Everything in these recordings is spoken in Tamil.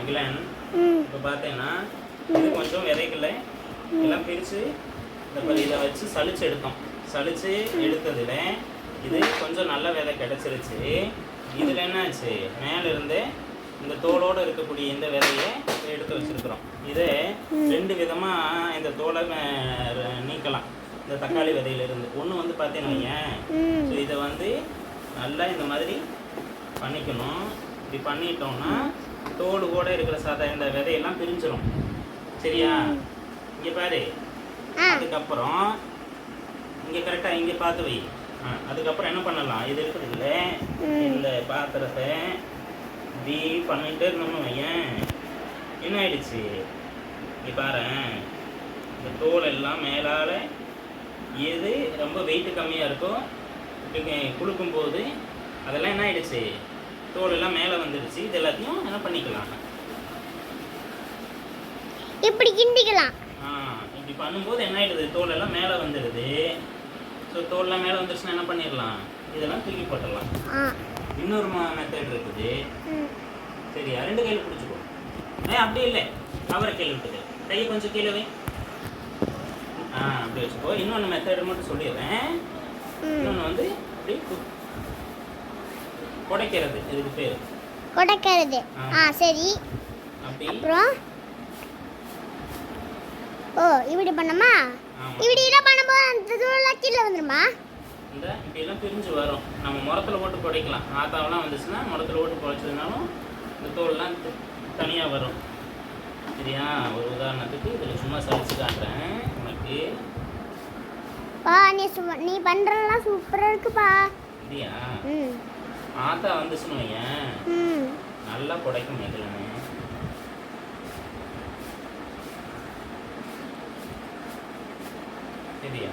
அகிலன் இப்போ பார்த்தேன்னா இது கொஞ்சம் விதைக்கல எல்லாம் பிரித்து இந்த இதை வச்சு சலிச்சு எடுத்தோம். சலிச்சு எடுத்ததில் இது கொஞ்சம் நல்ல விதை கிடச்சிருச்சு. இதில் என்னாச்சு, மேலேருந்து இந்த தோலோடு இருக்கக்கூடிய இந்த விதையை எடுத்து வச்சுருக்குறோம். இதை 2 விதமாக இந்த தோலை நீக்கலாம் இந்த தக்காளி விதையிலிருந்து. ஒன்று வந்து பார்த்தீங்கன்னா வையேன், ஸோ இதை வந்து நல்லா இந்த மாதிரி பண்ணிக்கணும். இப்படி பண்ணிட்டோம்னா தோல் கூட இருக்கிற இந்த விதையெல்லாம் பிரிஞ்சிடும். சரியா? இங்கே பாரு. அதுக்கப்புறம் இங்கே கரெக்டாக இங்கே பார்த்து வை. அதுக்கப்புறம் என்ன பண்ணலாம், இது இருக்குதுல்ல இந்த பாத்திரத்தை இப்படி பண்ணிகிட்டே இருந்தோம்னு வையேன், என்ன ஆயிடுச்சு இங்கே பாரு, இந்த தோல் எல்லாம் மேலால் எது ரொம்ப வெயிட்டு கம்மியாக இருக்கோ இப்படி குளுக்கும்போது அதெல்லாம் என்ன ஆயிடுச்சு, தோல் எல்லாம் மேலே வந்துடுச்சு. இது எல்லாத்தையும் என்ன பண்ணிக்கலாம், இப்படி கிண்டிக்கலாம். இப்படி பண்ணும்போது என்ன ஆயிடுது, தோல் எல்லாம் மேலே வந்துடுது. ஸோ தோல்லாம் மேலே வந்துடுச்சுன்னா என்ன பண்ணிடலாம், இதெல்லாம் தூக்கி போட்டுடலாம். இன்னொரு மெத்தட் இருக்குது. சரியா? 2 கையில் பிடிச்சிக்கோ. அப்படி இல்லை, அவரை கையில் விட்டுது, கையை கொஞ்சம் கீழே வை. அப்படி வச்சுக்கோ. இன்னொன்று மெத்தட் மட்டும் சொல்லிடுறேன். இன்னொன்று வந்து இப்படி குடைக்கிறது, இதுக்கு பேர் குடைக்கிறது. சரி. அப்படி அப்புறம் இப்படி பண்ணமா, இப்படி எல்லாம் பண்ணும்போது அந்த தூளெல்லாம் கீழே வந்துருமா? இந்த இப்படி எல்லாம் பிரிஞ்சு வரும். நம்ம முரத்தில் போட்டு குடைக்கலாம். ஆத்தாவெல்லாம் வந்துச்சுன்னா முரத்தில் போட்டு குடைச்சதுனாலும் இந்த தோல்லாம் தனியாக வரும். சரியா? ஒரு உதாரணத்துக்கு இதில் சும்மா சளிச்சு காட்டுறேன் உனக்கு. நீ பண்றதெல்லாம் சூப்பராக இருக்குப்பா. சரியா? ஆத்தா வந்துச்சுன்னு வையேன், நல்லா குடைக்கும் மேக்கலன்னு. சரியா?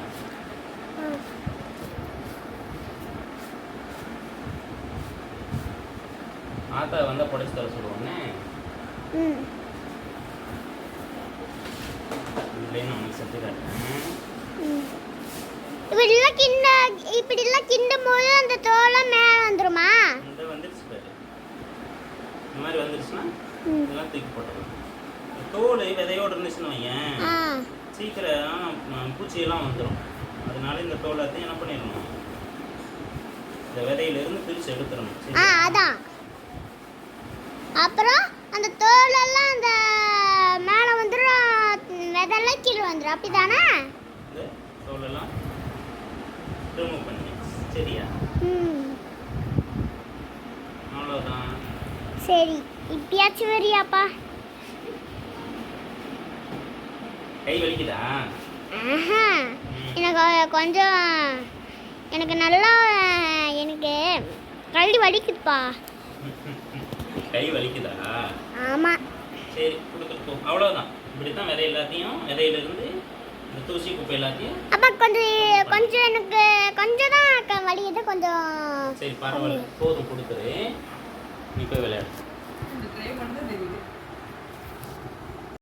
ஆத்தா வந்தால் புடைச்சி தர சொல்லுவானே. இதுலேயும் நான் உனக்கு செஞ்சு காட்டுறேன். இப்படிலாம் கிண்டும் போது அந்த தோலம் மேலே வந்துருமா? இந்த வந்துருச்சு பாரு. இந்த மாதிரி வந்துருச்சுன்னா இதெல்லாம் தூக்கி போட்டுடலாம். தோல் விதையோடு இருந்துச்சுன்னு வையேன், சீக்கிரம் பூச்சியெல்லாம் வந்துடும். அதனால இந்த தோலத்தையும் என்ன பண்ணிடணும், இந்த விதையிலிருந்து பிரித்து எடுத்துடணும். அதான். அப்புறம் அந்த தோலெல்லாம் அந்த மேலே வந்துடும், விதையெல்லாம் கீழே வந்துடும். அப்படி தானே? இந்த தோலெல்லாம் ரிமூவ் பண்ணி. சரியா? அவ்வளோதான். சரி, இப்பயாச்சும் வரியாப்பா? கை வலிக்குதா? எனக்கு கொஞ்சம், எனக்கு நல்லா, எனக்கு கல்வி வலிக்குதுப்பா. கை வலிக்குதா? ஆமாம். சரி, கொடுத்துட்டு போ. அவ்வளோதான். இப்படி தான் விதை எல்லாத்தையும், விதையிலிருந்து இந்த தூசி குப்பை எல்லாத்தையும். அப்போ கொஞ்சம் எனக்கு கொஞ்சம் தான் வலிக்குது கொஞ்சம். சரி, பரவாயில்ல, போதும், கொடுத்துரு. நீ போய் விளையாடு.